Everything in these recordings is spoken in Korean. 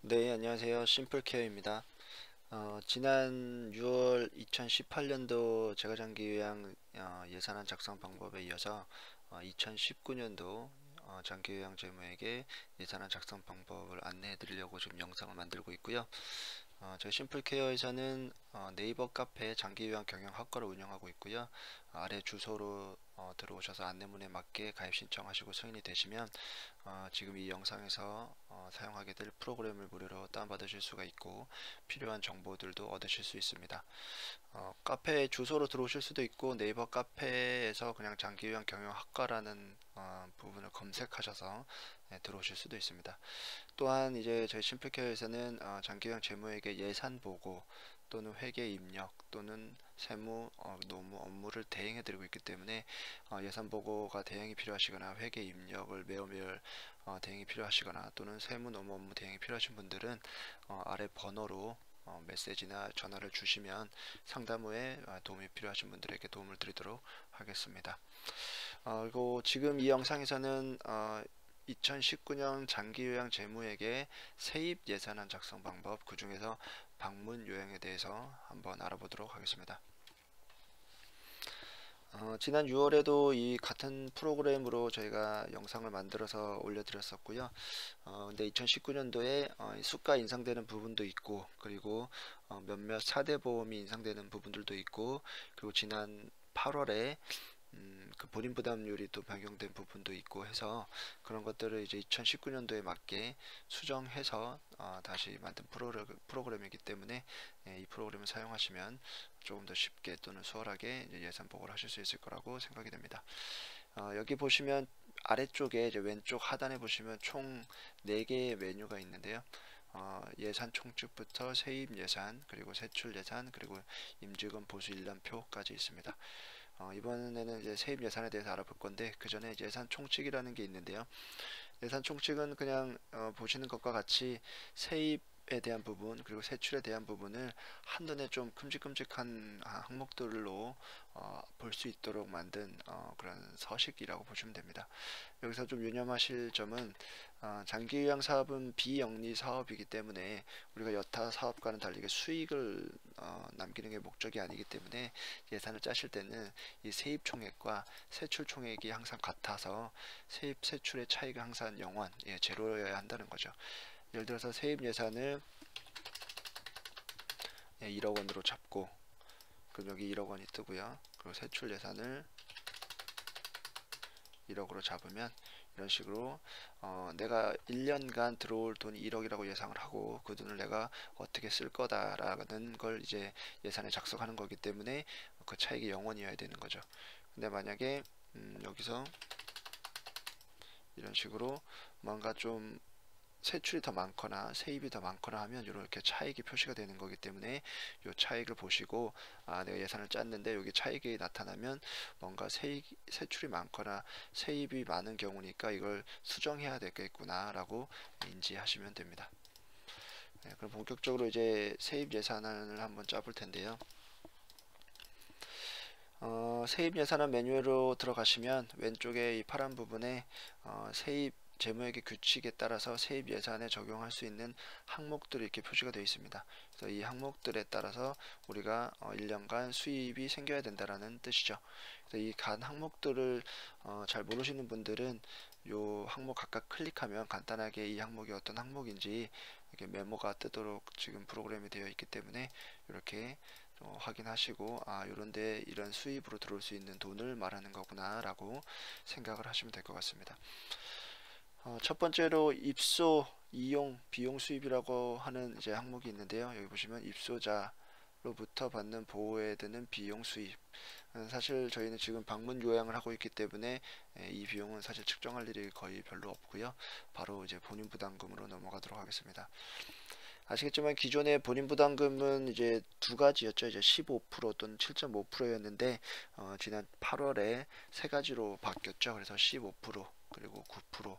네, 안녕하세요. 심플케어입니다. 지난 6월 2018년도 재가장기요양 예산안 작성 방법에 이어서 2019년도 장기요양 재무에게 예산안 작성 방법을 안내해 드리려고 지금 영상을 만들고 있고요. 저희 심플케어에서는 네이버 카페 장기요양 경영학과를 운영하고 있고요. 아래 주소로 들어오셔서 안내문에 맞게 가입 신청하시고 승인이 되시면 지금 이 영상에서 사용하게 될 프로그램을 무료로 다운받으실 수가 있고 필요한 정보들도 얻으실 수 있습니다. 카페 주소로 들어오실 수도 있고 네이버 카페에서 그냥 장기요양 경영학과라는 부분을 검색하셔서 들어오실 수도 있습니다. 또한 이제 저희 심플케어에서는 장기요양 재무에게 예산 보고 또는 회계 입력 또는 세무, 노무 업무를 대행해 드리고 있기 때문에 예산 보고가 대행이 필요하시거나 회계 입력을 매월 대행이 필요하시거나 또는 세무, 노무 업무 대행이 필요하신 분들은 아래 번호로 메시지나 전화를 주시면 상담 후에 도움이 필요하신 분들에게 도움을 드리도록 하겠습니다. 그리고 지금 이 영상에서는 2019년 장기요양 재무에게 세입 예산안 작성 방법, 그 중에서 방문 요양에 대해서 한번 알아보도록 하겠습니다. 지난 6월에도 이 같은 프로그램으로 저희가 영상을 만들어서 올려드렸었고요. 근데 2019년도에 수가 인상되는 부분도 있고, 그리고 몇몇 4대 보험이 인상되는 부분들도 있고, 그리고 지난 8월에 그 본인 부담률이 또 변경된 부분도 있고 해서 그런 것들을 이제 2019년도에 맞게 수정해서 다시 만든 프로그램이기 때문에 이 프로그램을 사용하시면 조금 더 쉽게 또는 수월하게 예산 보고를 하실 수 있을 거라고 생각이 됩니다. 여기 보시면 아래쪽에 이제 왼쪽 하단에 보시면 총 4개의 메뉴가 있는데요. 예산 총칙부터 세입 예산, 그리고 세출 예산, 그리고 임직원 보수 일람표까지 있습니다. 이번에는 이제 세입 예산에 대해서 알아볼 건데 그 전에 예산 총칙이라는 게 있는데요. 예산 총칙은 그냥 보시는 것과 같이 세입에 대한 부분 그리고 세출에 대한 부분을 한눈에 좀 큼직큼직한 항목들로 볼 수 있도록 만든 그런 서식이라고 보시면 됩니다. 여기서 좀 유념하실 점은 장기요양 사업은 비영리 사업이기 때문에 우리가 여타 사업과는 다르게 수익을 남기는 게 목적이 아니기 때문에 예산을 짜실 때는 이 세입 총액과 세출 총액이 항상 같아서 세입 세출의 차이가 항상 0원, 제로여야 한다는 거죠. 예를 들어서 세입 예산을 1억 원으로 잡고 그럼 여기 1억 원이 뜨고요. 그리고 세출 예산을 1억으로 잡으면 이런 식으로 내가 1년간 들어올 돈이 1억이라고 예상을 하고 그 돈을 내가 어떻게 쓸 거다라는 걸 이제 예산에 작성하는 거기 때문에 그 차익이 0원이어야 되는 거죠. 근데 만약에 여기서 이런 식으로 뭔가 좀 세출이 더 많거나 세입이 더 많거나 하면 이렇게 차익이 표시가 되는 거기 때문에 이 차익을 보시고 내가 예산을 짰는데 여기 차익이 나타나면 뭔가 세출이 많거나 세입이 많은 경우니까 이걸 수정해야 되겠구나 라고 인지하시면 됩니다. 네, 그럼 본격적으로 이제 세입 예산안을 한번 짜볼 텐데요. 세입 예산안 메뉴로 들어가시면 왼쪽에 이 파란 부분에 세입 재무회계 규칙에 따라서 세입 예산에 적용할 수 있는 항목들이 이렇게 표시가 되어 있습니다. 그래서 이 항목들에 따라서 우리가 1년간 수입이 생겨야 된다라는 뜻이죠. 그래서 이 간 항목들을 잘 모르시는 분들은 요 항목 각각 클릭하면 간단하게 이 항목이 어떤 항목인지 이렇게 메모가 뜨도록 지금 프로그램이 되어 있기 때문에 이렇게 확인하시고 요런데 이런 수입으로 들어올 수 있는 돈을 말하는 거구나 라고 생각을 하시면 될 것 같습니다. 첫 번째로 입소, 이용, 비용 수입이라고 하는 이제 항목이 있는데요. 여기 보시면 입소자로부터 받는 보호에 드는 비용 수입. 사실 저희는 지금 방문 요양을 하고 있기 때문에 이 비용은 사실 측정할 일이 거의 별로 없고요. 바로 이제 본인 부담금으로 넘어가도록 하겠습니다. 아시겠지만 기존의 본인 부담금은 이제 두 가지였죠. 이제 15% 또는 7.5%였는데 지난 8월에 세 가지로 바뀌었죠. 그래서 15% 그리고 9%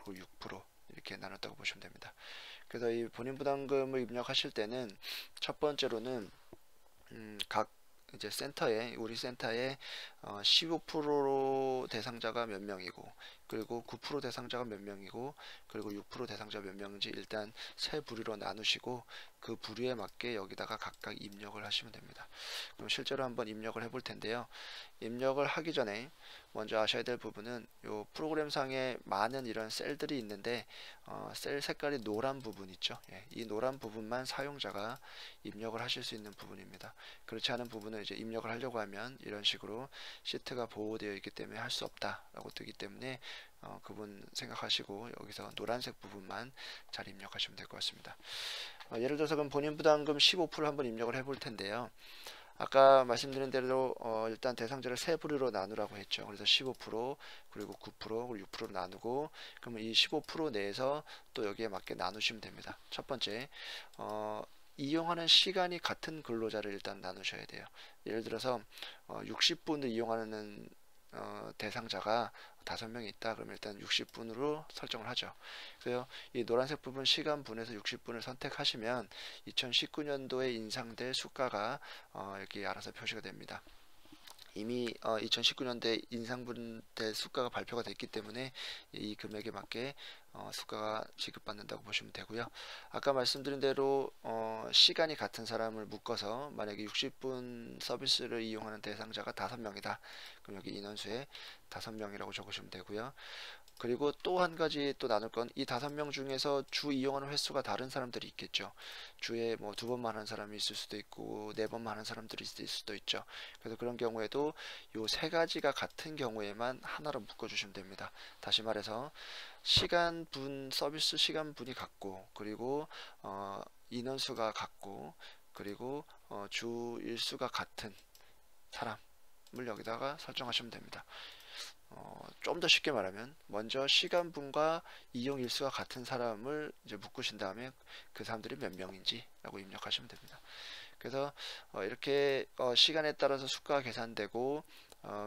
그리고 6% 이렇게 나눴다고 보시면 됩니다. 그래서 이 본인 부담금을 입력하실 때는 첫 번째로는 각 이제 센터에 우리 센터에 15% 대상자가 몇 명이고, 그리고 9% 대상자가 몇 명이고, 그리고 6% 대상자 몇 명인지 일단 세 부류로 나누시고 그 부류에 맞게 여기다가 각각 입력을 하시면 됩니다. 그럼 실제로 한번 입력을 해볼 텐데요. 입력을 하기 전에 먼저 아셔야 될 부분은 요 프로그램상에 많은 이런 셀들이 있는데 셀 색깔이 노란 부분 있죠. 예, 이 노란 부분만 사용자가 입력을 하실 수 있는 부분입니다. 그렇지 않은 부분은 이제 입력을 하려고 하면 이런 식으로 시트가 보호되어 있기 때문에 할 수 없다라고 뜨기 때문에 그분 생각하시고 여기서 노란색 부분만 잘 입력하시면 될 것 같습니다. 예를 들어서 그럼 본인 부담금 15% 한번 입력을 해볼 텐데요. 아까 말씀드린 대로 일단 대상자를 세 부류로 나누라고 했죠. 그래서 15% 그리고 9% 그리고 6%로 나누고, 그러면 이 15% 내에서 또 여기에 맞게 나누시면 됩니다. 첫 번째 이용하는 시간이 같은 근로자를 일단 나누셔야 돼요. 예를 들어서 60분을 이용하는 대상자가 5명이 있다. 그러면 일단 60분으로 설정을 하죠. 그래서 이 노란색 부분 시간분에서 60분을 선택하시면 2019년도에 인상될 수가가 여기 알아서 표시가 됩니다. 이미 2019년도에 인상분될 수가가 발표가 됐기 때문에 이 금액에 맞게 수가가 지급받는다고 보시면 되고요. 아까 말씀드린 대로 시간이 같은 사람을 묶어서 만약에 60분 서비스를 이용하는 대상자가 5명이다. 그럼 여기 인원수에 5명이라고 적으시면 되고요. 그리고 또 한 가지 또 나눌 건 이 5명 중에서 주 이용하는 횟수가 다른 사람들이 있겠죠. 주에 뭐 2번만 하는 사람이 있을 수도 있고 4번만 하는 사람들이 있을 수도 있죠. 그래서 그런 경우에도 요 세 가지가 같은 경우에만 하나로 묶어 주시면 됩니다. 다시 말해서 시간분 서비스 시간분이 같고, 그리고 인원수가 같고, 그리고 주 일수가 같은 사람을 여기다가 설정하시면 됩니다. 좀 더 쉽게 말하면 먼저 시간분과 이용 일수가 같은 사람을 이제 묶으신 다음에 그 사람들이 몇 명인지 라고 입력하시면 됩니다. 그래서 이렇게 시간에 따라서 수가가 계산되고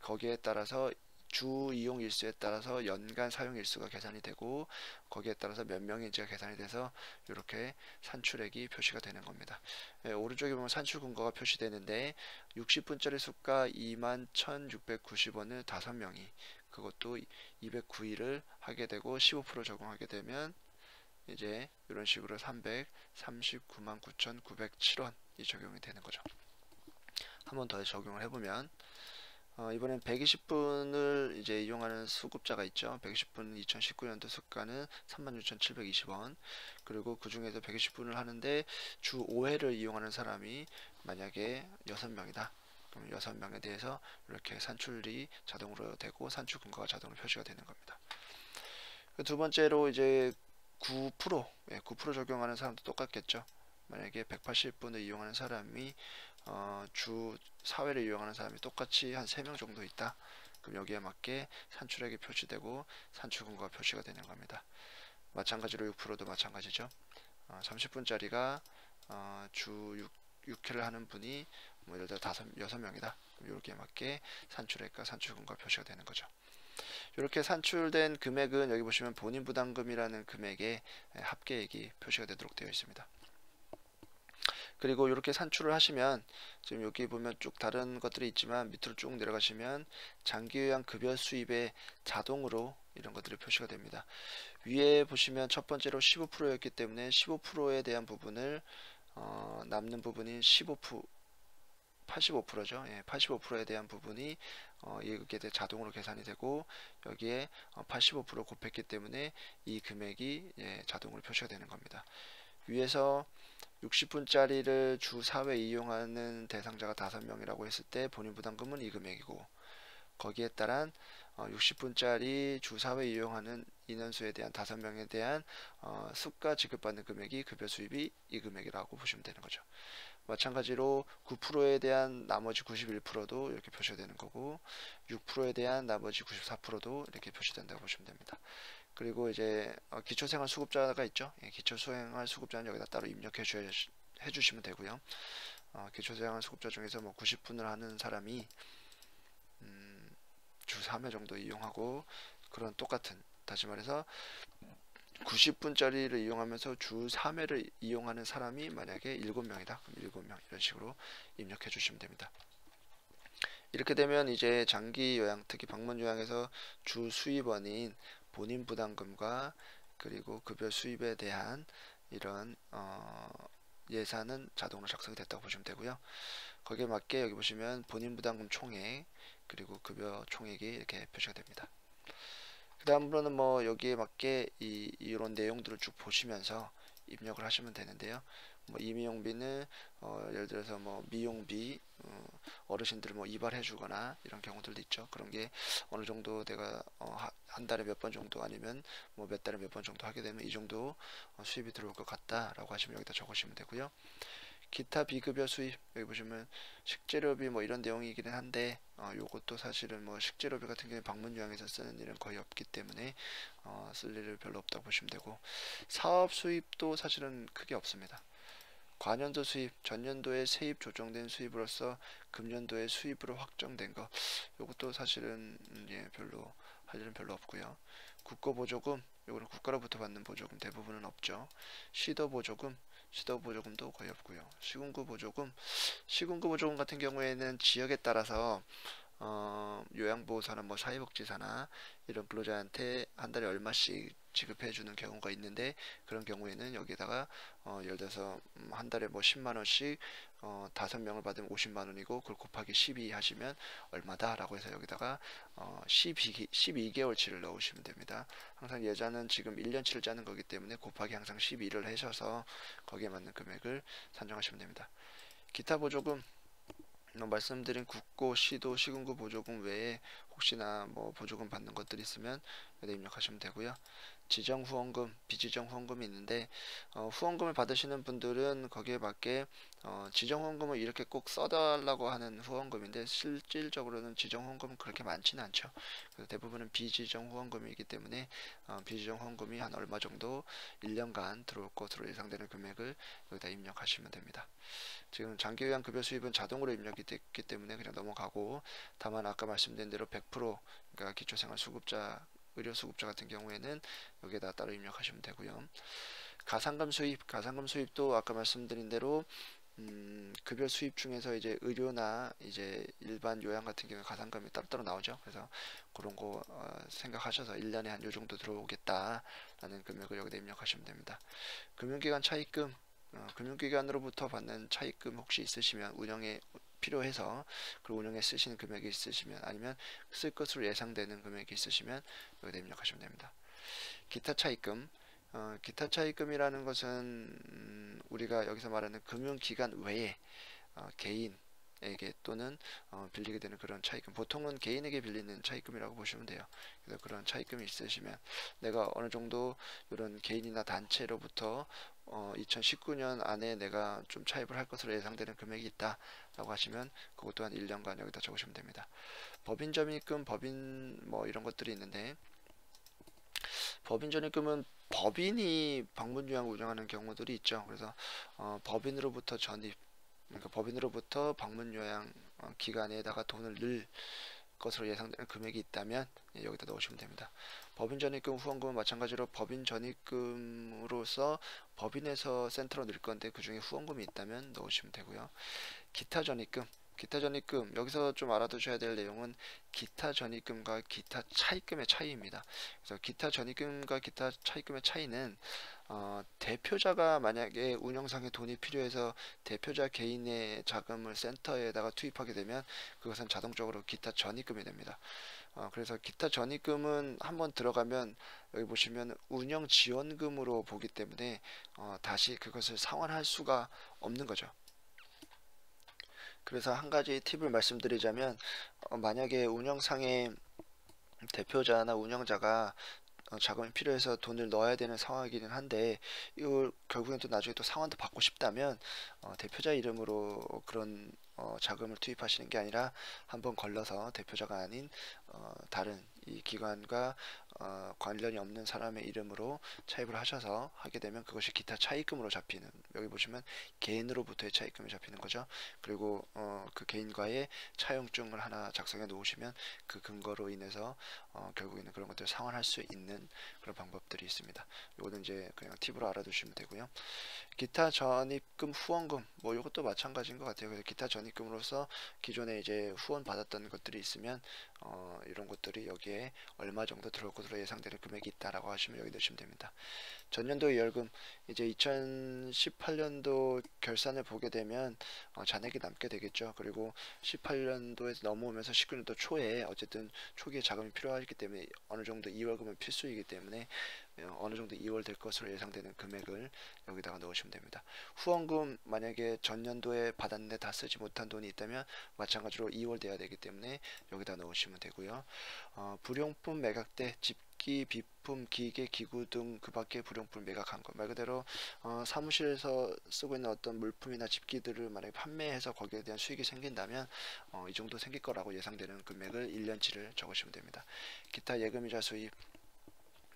거기에 따라서 주 이용 일수에 따라서 연간 사용 일수가 계산이 되고 거기에 따라서 몇 명인지가 계산이 돼서 이렇게 산출액이 표시가 되는 겁니다. 오른쪽에 보면 산출 근거가 표시되는데 60분짜리 수가 21,690원을 5명이, 그것도 209일을 하게 되고 15% 적용하게 되면 이제 이런 식으로 339만 9,907원이 적용이 되는 거죠. 한 번 더 적용을 해보면 이번엔 120분을 이제 이용하는 수급자가 있죠. 120분 2019년도 수가는 36,720원. 그리고 그 중에서 120분을 하는데 주 5회를 이용하는 사람이 만약에 6명이다. 그럼 6명에 대해서 이렇게 산출이 자동으로 되고 산출 근거가 자동으로 표시가 되는 겁니다. 두 번째로 이제 9%, 9% 적용하는 사람도 똑같겠죠. 만약에 180분을 이용하는 사람이 주 4회를 이용하는 사람이 똑같이 한 3명 정도 있다. 그럼 여기에 맞게 산출액이 표시되고 산출 근거가 표시가 되는 겁니다. 마찬가지로 6%도 마찬가지죠. 30분짜리가 주 6회를 하는 분이 뭐 예를 들어 6명이다. 그럼 여기에 맞게 산출액과 산출 근거가 표시가 되는 거죠. 이렇게 산출된 금액은 여기 보시면 본인 부담금이라는 금액에 합계액이 표시가 되도록 되어 있습니다. 그리고 이렇게 산출을 하시면 지금 여기 보면 쭉 다른 것들이 있지만 밑으로 쭉 내려가시면 장기요양 급여 수입에 자동으로 이런 것들이 표시가 됩니다. 위에 보시면 첫 번째로 15%였기 때문에 15%에 대한 부분을 남는 부분인 85%죠. 예, 85%에 대한 부분이 이게 자동으로 계산이 되고 여기에 85% 곱했기 때문에 이 금액이 자동으로 표시가 되는 겁니다. 위에서 60분짜리를 주 4회 이용하는 대상자가 5명이라고 했을 때 본인 부담금은 이 금액이고, 거기에 따른 60분짜리 주 4회 이용하는 인원수에 대한 5명에 대한 수가 지급받는 금액이 급여 수입이 이 금액이라고 보시면 되는 거죠. 마찬가지로 9%에 대한 나머지 91%도 이렇게 표시가 되는 거고 6%에 대한 나머지 94%도 이렇게 표시된다고 보시면 됩니다. 그리고 이제 기초생활 수급자가 있죠. 기초생활 수급자는 여기다 따로 입력해 주시면 되고요. 기초생활 수급자 중에서 뭐 90분을 하는 사람이 주 3회 정도 이용하고, 그런 똑같은, 다시 말해서 90분짜리를 이용하면서 주 3회를 이용하는 사람이 만약에 7명이다. 그럼 7명 이런 식으로 입력해 주시면 됩니다. 이렇게 되면 이제 장기 요양, 특히 방문 요양에서 주 수입원인 본인 부담금과 그리고 급여 수입에 대한 이런 예산은 자동으로 작성이 됐다고 보시면 되고요. 거기에 맞게 여기 보시면 본인 부담금 총액 그리고 급여 총액이 이렇게 표시가 됩니다. 그 다음으로는 뭐 여기에 맞게 이런 내용들을 쭉 보시면서 입력을 하시면 되는데요. 뭐 임용비는 예를 들어서 뭐 미용비, 어르신들 뭐 이발해 주거나 이런 경우들도 있죠. 그런 게 어느 정도 내가 한 달에 몇 번 정도 아니면 뭐 몇 달에 몇 번 정도 하게 되면 이 정도 수입이 들어올 것 같다라고 하시면 여기다 적으시면 되고요. 기타 비급여 수입, 여기 보시면 식재료비 뭐 이런 내용이기는 한데 요것도 사실은 뭐 식재료비 같은 경우에 방문 요양에서 쓰는 일은 거의 없기 때문에 쓸 일을 별로 없다고 보시면 되고, 사업 수입도 사실은 크게 없습니다. 과년도 수입, 전년도에 세입 조정된 수입으로서 금년도에 수입으로 확정된 거, 요것도 사실은 별로 할 일은 별로 없고요. 국고보조금, 요거는 국가로부터 받는 보조금 대부분은 없죠. 시도보조금, 시도보조금도 거의 없고요. 시군구 보조금 같은 경우에는 지역에 따라서 요양보호사나 뭐 사회복지사나 이런 근로자한테 한 달에 얼마씩 지급해주는 경우가 있는데, 그런 경우에는 여기다가 예를 들어서 한 달에 뭐 10만원씩 5명을 받으면 50만원이고 그걸 곱하기 12 하시면 얼마다 라고 해서 여기다가 12개월치를 넣으시면 됩니다. 항상 예자는 지금 1년치를 짜는 거기 때문에 곱하기 항상 12를 하셔서 거기에 맞는 금액을 산정하시면 됩니다. 기타 보조금, 말씀드린 국고, 시도, 시군구 보조금 외에 혹시나 뭐 보조금 받는 것들이 있으면 여기다 입력하시면 되고요. 지정 후원금, 비지정 후원금이 있는데 후원금을 받으시는 분들은 거기에 맞게 지정 후원금을 이렇게 꼭 써달라고 하는 후원금인데, 실질적으로는 지정 후원금은 그렇게 많지는 않죠. 그래서 대부분은 비지정 후원금이기 때문에 비지정 후원금이 한 얼마 정도 1년간 들어올 것으로 예상되는 금액을 여기다 입력하시면 됩니다. 지금 장기요양 급여 수입은 자동으로 입력이 됐기 때문에 그냥 넘어가고, 다만 아까 말씀드린 대로 100% 그러니까 기초생활수급자, 의료수급자 같은 경우에는 여기에다 따로 입력하시면 되고요. 가상금 수입도 아까 말씀드린 대로 급여 수입 중에서 이제 의료나 이제 일반 요양 같은 경우에 가상금이 따로따로 나오죠. 그래서 그런 거 생각하셔서 1년에 한 요 정도 들어오겠다라는 금액을 여기다 입력하시면 됩니다. 금융기관 차입금, 금융기관으로부터 받는 차입금 혹시 있으시면, 운영에 필요해서 그리고 운영에 쓰시는 금액이 있으시면, 아니면 쓸 것으로 예상되는 금액이 있으시면 여기다 입력하시면 됩니다. 기타 차입금, 기타 차입금이라는 것은 우리가 여기서 말하는 금융기관 외에 개인에게 또는 빌리게 되는 그런 차입금, 보통은 개인에게 빌리는 차입금이라고 보시면 돼요. 그래서 그런 차입금이 있으시면, 내가 어느 정도 이런 개인이나 단체로부터 2019년 안에 내가 좀 차입을 할 것으로 예상되는 금액이 있다 라고 하시면 그것 또한 1년간 여기다 적으시면 됩니다. 법인 점입금, 법인 뭐 이런 것들이 있는데, 법인 전입금은 법인이 방문 요양을 운영하는 경우들이 있죠. 그래서 법인으로부터 전입, 그러니까 법인으로부터 방문 요양 기간에다가 돈을 넣을 것으로 예상되는 금액이 있다면 여기다 넣으시면 됩니다. 법인 전입금, 후원금은 마찬가지로 법인 전입금으로서 법인에서 센터로 넣을 건데 그 중에 후원금이 있다면 넣으시면 되고요. 기타 전입금, 여기서 좀 알아두셔야 될 내용은 기타 전입금과 기타 차입금의 차이입니다. 그래서 기타 전입금과 기타 차입금의 차이는 대표자가 만약에 운영상에 돈이 필요해서 대표자 개인의 자금을 센터에다가 투입하게 되면 그것은 자동적으로 기타 전입금이 됩니다. 그래서 기타 전입금은 한번 들어가면 여기 보시면 운영 지원금으로 보기 때문에 다시 그것을 상환할 수가 없는 거죠. 그래서 한 가지 팁을 말씀드리자면, 만약에 운영상에 대표자나 운영자가 자금이 필요해서 돈을 넣어야 되는 상황이기는 한데, 이걸 결국엔 또 나중에 또 상환도 받고 싶다면 대표자 이름으로 그런 자금을 투입하시는 게 아니라 한번 걸러서 대표자가 아닌 다른 이 기관과 관련이 없는 사람의 이름으로 차입을 하셔서 하게 되면 그것이 기타 차입금으로 잡히는, 여기 보시면 개인으로부터의 차입금이 잡히는 거죠. 그리고 그 개인과의 차용증을 하나 작성해 놓으시면 그 근거로 인해서 결국에는 그런 것들을 상환할 수 있는 그런 방법들이 있습니다. 이거는 이제 그냥 팁으로 알아두시면 되고요. 기타 전입금, 후원금, 뭐 이것도 마찬가지인 것 같아요. 그래서 기타 전입금으로서 기존에 이제 후원 받았던 것들이 있으면 이런 것들이 여기에 얼마 정도 들어올 것으로 예상되는 금액이 있다라고 하시면 여기 넣으시면 됩니다. 전년도 예열금, 이제 2018년도 결산을 보게 되면 잔액이 남게 되겠죠. 그리고 18년도에서 넘어오면서 19년도 초에 어쨌든 초기에 자금이 필요하기 때문에 어느 정도 이월금은 필수이기 때문에 어느 정도 이월될 것으로 예상되는 금액을 여기다가 넣으시면 됩니다. 후원금, 만약에 전년도에 받았는데 다 쓰지 못한 돈이 있다면 마찬가지로 이월돼야 되기 때문에 여기다 넣으시면 되고요. 불용품 매각대, 집기, 비품, 기계, 기구 등 그 밖의 불용품 매각한 것, 말 그대로 사무실에서 쓰고 있는 어떤 물품이나 집기들을 만약에 판매해서 거기에 대한 수익이 생긴다면 이 정도 생길 거라고 예상되는 금액을 1년치를 적으시면 됩니다. 기타 예금이자 수입,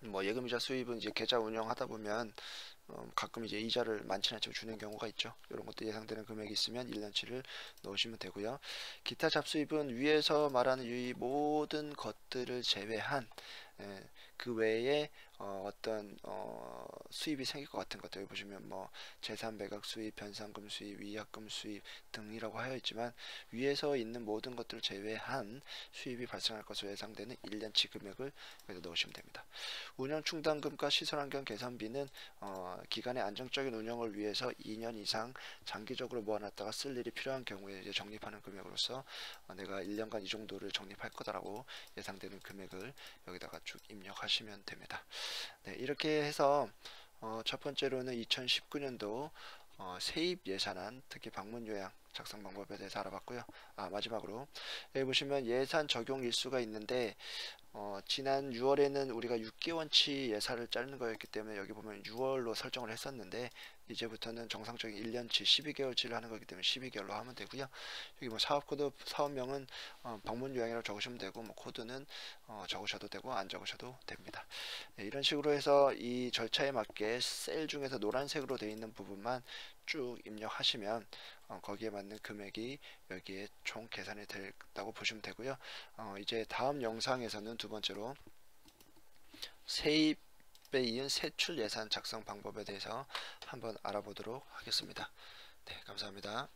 뭐 예금이자 수입은 이제 계좌 운영하다 보면 가끔 이제 이자를 많지는 않지만 주는 경우가 있죠. 이런 것도 예상되는 금액이 있으면 1년치를 넣으시면 되고요. 기타 잡수입은 위에서 말하는 이 모든 것들을 제외한 그 외에 어떤 수입이 생길 것 같은 것들, 여기 보시면 뭐 재산 매각 수입, 변상금 수입, 위약금 수입 등이라고 하여 있지만 위에서 있는 모든 것들을 제외한 수입이 발생할 것으로 예상되는 1년치 금액을 여기다 넣으시면 됩니다. 운영 충당금과 시설환경 개선비는 기간의 안정적인 운영을 위해서 2년 이상 장기적으로 모아놨다가 쓸 일이 필요한 경우에 이제 적립하는 금액으로서 내가 1년간 이 정도를 적립할 거다라고 예상되는 금액을 여기다가 쭉 입력하시면 됩니다. 네, 이렇게 해서 첫 번째로는 2019년도 세입 예산안, 특히 방문 요약 작성 방법에 대해서 알아봤고요. 마지막으로 여기 보시면 예산 적용 일수가 있는데 지난 6월에는 우리가 6개월치 예산을 짜는 거였기 때문에 여기 보면 6월로 설정을 했었는데 이제부터는 정상적인 1년치 12개월치를 하는 거기 때문에 12개월로 하면 되고요. 여기 뭐 사업 코드, 사업명은 방문 요약이라고 적으시면 되고, 뭐 코드는 적으셔도 되고 안 적으셔도 됩니다. 네, 이런 식으로 해서 이 절차에 맞게 셀 중에서 노란색으로 되어 있는 부분만 쭉 입력하시면 거기에 맞는 금액이 여기에 총 계산이 된다고 보시면 되고요. 이제 다음 영상에서는 두 번째로 세입에 이은 세출 예산 작성 방법에 대해서 한번 알아보도록 하겠습니다. 네, 감사합니다.